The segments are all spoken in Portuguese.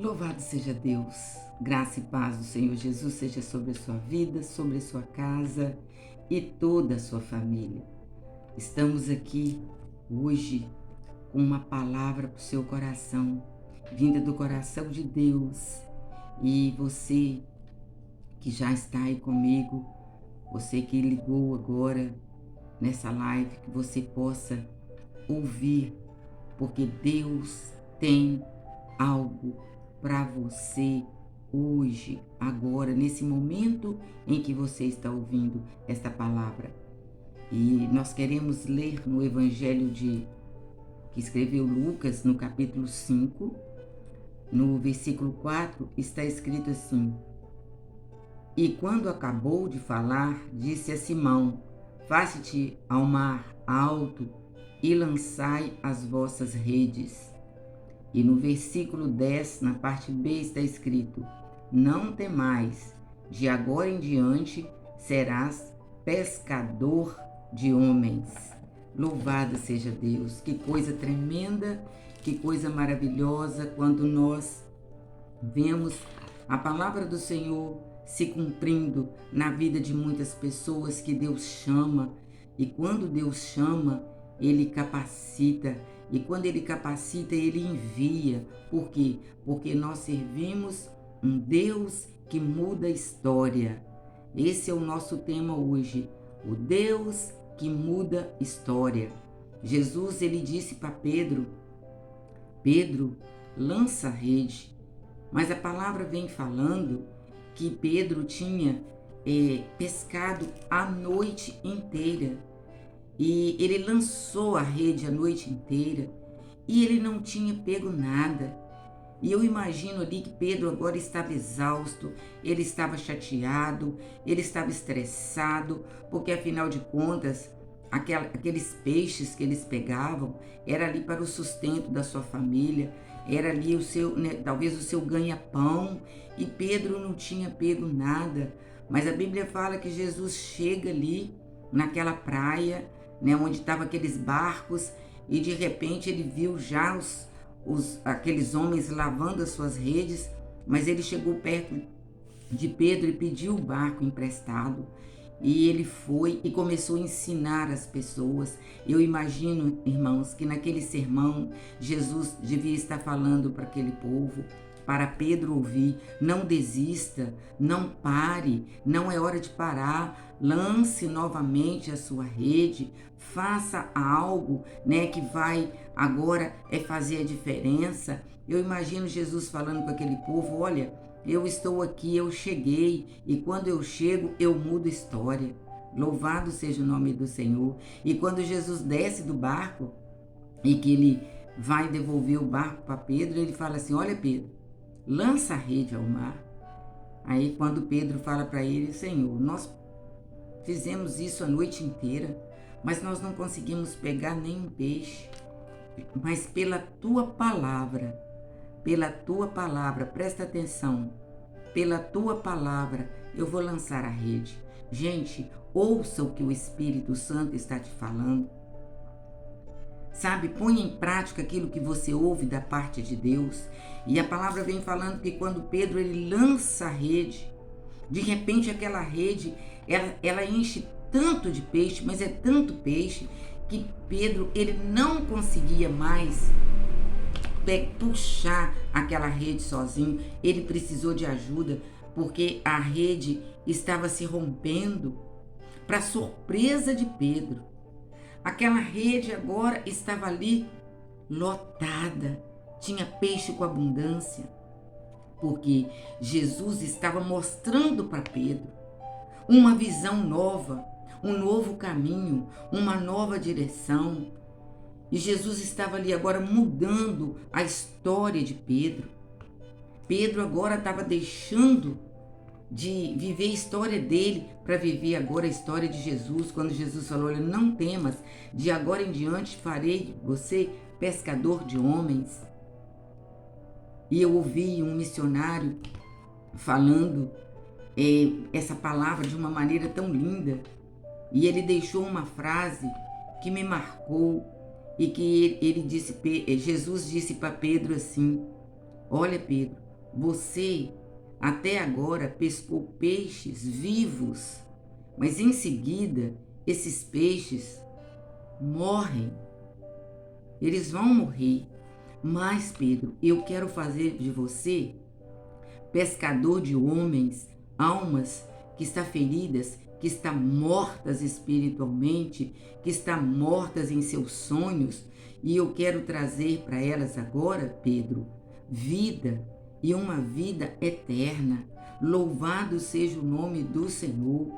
Louvado seja Deus, graça e paz do Senhor Jesus seja sobre a sua vida, sobre a sua casa e toda a sua família. Estamos aqui hoje com uma palavra para o seu coração, vinda do coração de Deus. E você que já está aí comigo, você que ligou agora nessa live, que você possa ouvir, porque Deus tem algo para você hoje, agora, nesse momento em que você está ouvindo esta palavra. E nós queremos ler no Evangelho que escreveu Lucas, no capítulo 5, no versículo 4, está escrito assim: E quando acabou de falar, disse a Simão: Faze-te ao mar alto e lançai as vossas redes. E no versículo 10, na parte B, está escrito: Não temais, de agora em diante serás pescador de homens. Louvado seja Deus! Que coisa tremenda, que coisa maravilhosa quando nós vemos a palavra do Senhor se cumprindo na vida de muitas pessoas que Deus chama. E quando Deus chama, Ele capacita. E quando Ele capacita, Ele envia. Por quê? Porque nós servimos um Deus que muda a história. Esse é o nosso tema hoje. O Deus que muda história. Jesus, Ele disse para Pedro: Pedro, lança a rede. Mas a palavra vem falando que Pedro tinha pescado a noite inteira. E ele lançou a rede a noite inteira e ele não tinha pego nada. E eu imagino ali que Pedro agora estava exausto, ele estava chateado, ele estava estressado, porque afinal de contas, aqueles peixes que eles pegavam era ali para o sustento da sua família, era ali o seu, né, talvez o seu ganha-pão, e Pedro não tinha pego nada. Mas a Bíblia fala que Jesus chega ali naquela praia, né, onde estavam aqueles barcos, e de repente ele viu já aqueles homens lavando as suas redes, mas ele chegou perto de Pedro e pediu o barco emprestado. E ele foi e começou a ensinar as pessoas. Eu imagino, irmãos, que naquele sermão Jesus devia estar falando para aquele povo, para Pedro ouvir: não desista, não pare, não é hora de parar, lance novamente a sua rede, faça algo, né, que vai agora fazer a diferença. Eu imagino Jesus falando com aquele povo: olha, eu estou aqui, eu cheguei, e quando eu chego, eu mudo história. Louvado seja o nome do Senhor. E quando Jesus desce do barco e que ele vai devolver o barco para Pedro, ele fala assim: olha, Pedro, lança a rede ao mar. Aí quando Pedro fala para ele: Senhor, nós fizemos isso a noite inteira, mas nós não conseguimos pegar nenhum peixe. Mas pela tua palavra, presta atenção, pela tua palavra eu vou lançar a rede. Gente, ouça o que o Espírito Santo está te falando. Sabe, ponha em prática aquilo que você ouve da parte de Deus. E a palavra vem falando que quando Pedro ele lança a rede, de repente aquela rede, ela enche tanto de peixe, mas é tanto peixe, que Pedro ele não conseguia mais puxar aquela rede sozinho. Ele precisou de ajuda, porque a rede estava se rompendo. Para surpresa de Pedro, aquela rede agora estava ali lotada, tinha peixe com abundância, porque Jesus estava mostrando para Pedro uma visão nova, um novo caminho, uma nova direção. E Jesus estava ali agora mudando a história de Pedro. Pedro agora estava deixando de viver a história dele para viver agora a história de Jesus. Quando Jesus falou: olha, não temas, de agora em diante farei você pescador de homens. E eu ouvi um missionário falando essa palavra de uma maneira tão linda. E ele deixou uma frase que me marcou, e que Jesus disse para Pedro assim: olha, Pedro, Você até agora pescou peixes vivos, mas em seguida esses peixes morrem. Eles vão morrer. Mas, Pedro, eu quero fazer de você pescador de homens, almas que estão feridas, que estão mortas espiritualmente, que estão mortas em seus sonhos, e eu quero trazer para elas agora, Pedro, vida e uma vida eterna. Louvado seja o nome do Senhor.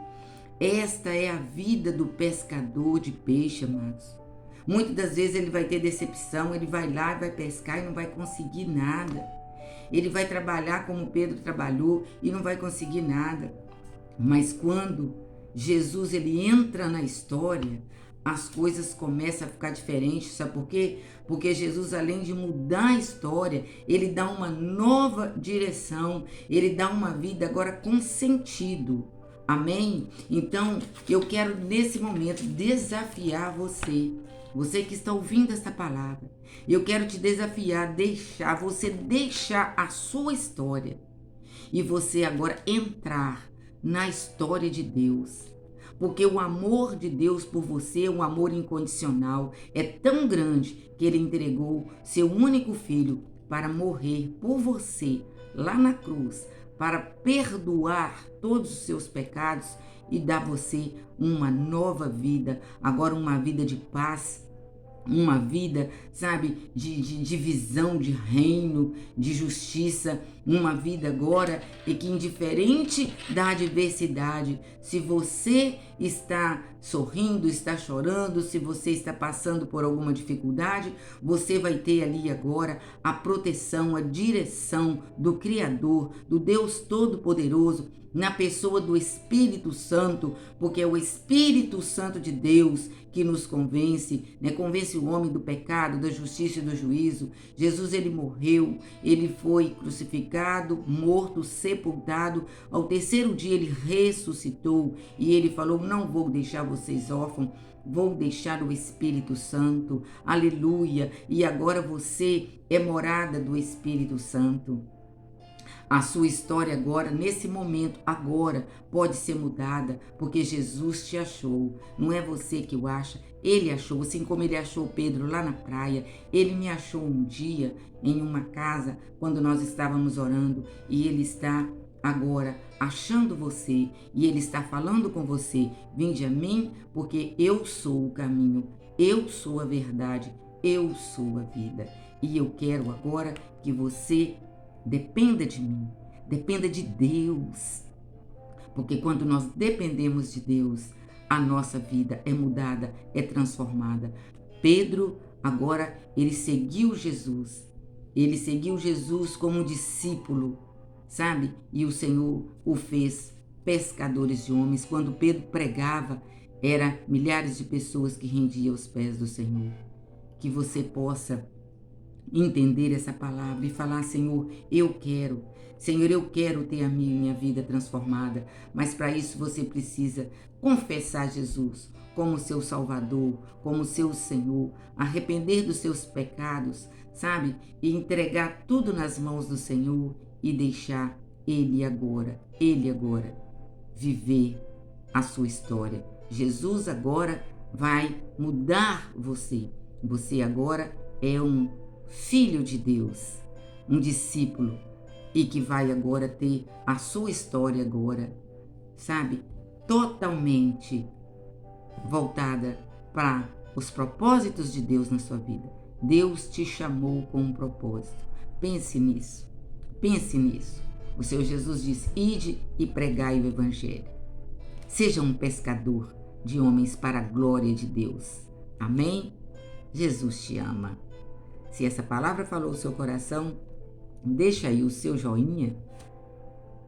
Esta é a vida do pescador de peixe, amados. Muitas das vezes ele vai ter decepção, ele vai lá e vai pescar e não vai conseguir nada. Ele vai trabalhar como Pedro trabalhou e não vai conseguir nada. Mas quando Jesus ele entra na história, as coisas começam a ficar diferentes. Sabe por quê? Porque Jesus, além de mudar a história, ele dá uma nova direção, ele dá uma vida agora com sentido. Amém? Então, eu quero nesse momento desafiar você que está ouvindo esta palavra. Eu quero te desafiar, você deixar a sua história e você agora entrar na história de Deus. Porque o amor de Deus por você é um amor incondicional, é tão grande que ele entregou seu único filho para morrer por você lá na cruz, para perdoar todos os seus pecados e dar a você uma nova vida, agora uma vida de paz, uma vida, sabe, de visão, de reino, de justiça, uma vida agora e que indiferente da adversidade, se você está sorrindo, está chorando, se você está passando por alguma dificuldade, você vai ter ali agora a proteção, a direção do Criador, do Deus Todo-Poderoso, na pessoa do Espírito Santo, porque é o Espírito Santo de Deus que nos convence, né? Convence o homem do pecado, da justiça e do juízo. Jesus, ele morreu, ele foi crucificado, morto, sepultado. Ao terceiro dia ele ressuscitou e ele falou: não vou deixar vocês órfãos, vou deixar o Espírito Santo. Aleluia! E agora você é morada do Espírito Santo. A sua história agora, nesse momento, agora, pode ser mudada, porque Jesus te achou. Não é você que o acha, ele achou, assim como ele achou Pedro lá na praia. Ele me achou um dia em uma casa, quando nós estávamos orando, e ele está agora achando você, e ele está falando com você: vinde a mim, porque eu sou o caminho, eu sou a verdade, eu sou a vida. E eu quero agora que você dependa de mim, dependa de Deus, porque quando nós dependemos de Deus, a nossa vida é mudada, é transformada. Pedro, agora, ele seguiu Jesus como um discípulo, sabe? E o Senhor o fez pescadores de homens. Quando Pedro pregava, era milhares de pessoas que rendiam aos pés do Senhor. Que você possa entender essa palavra e falar: Senhor, eu quero ter a minha vida transformada, mas para isso você precisa confessar Jesus como seu Salvador, como seu Senhor, arrepender dos seus pecados, sabe? E entregar tudo nas mãos do Senhor e deixar Ele agora viver a sua história. Jesus agora vai mudar você. Você agora é um filho de Deus, um discípulo, e que vai agora ter a sua história agora, sabe, totalmente voltada para os propósitos de Deus na sua vida. Deus te chamou com um propósito. Pense nisso. O Senhor Jesus diz: ide e pregai o evangelho. Seja um pescador de homens para a glória de Deus. Amém? Jesus te ama. Se essa palavra falou o seu coração, deixa aí o seu joinha,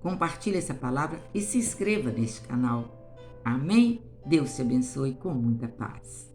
compartilhe essa palavra e se inscreva neste canal. Amém? Deus te abençoe com muita paz.